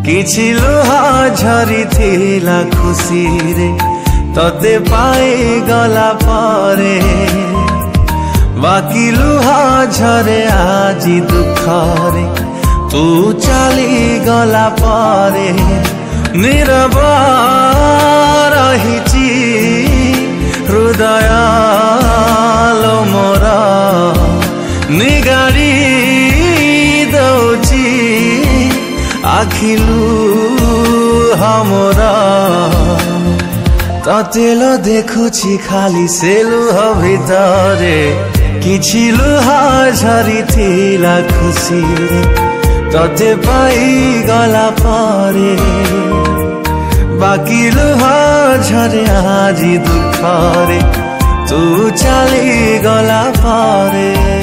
किछि लुहा झरी थिला खुशी रे तते पाई गला पारे बाकी लुहा झरे आजी दुख रे तू चली गला पारे नीरव रहिची हृदय लो मोरा निगाड़ी दौची आखिलू हमरा ततेल देखुची खाली से लुह भितरे किछि लुहा झरी थिला खुशी रे तते पाई गला पारे बाकी लुहा झरे आजी दुख रे तू चली गला पारे।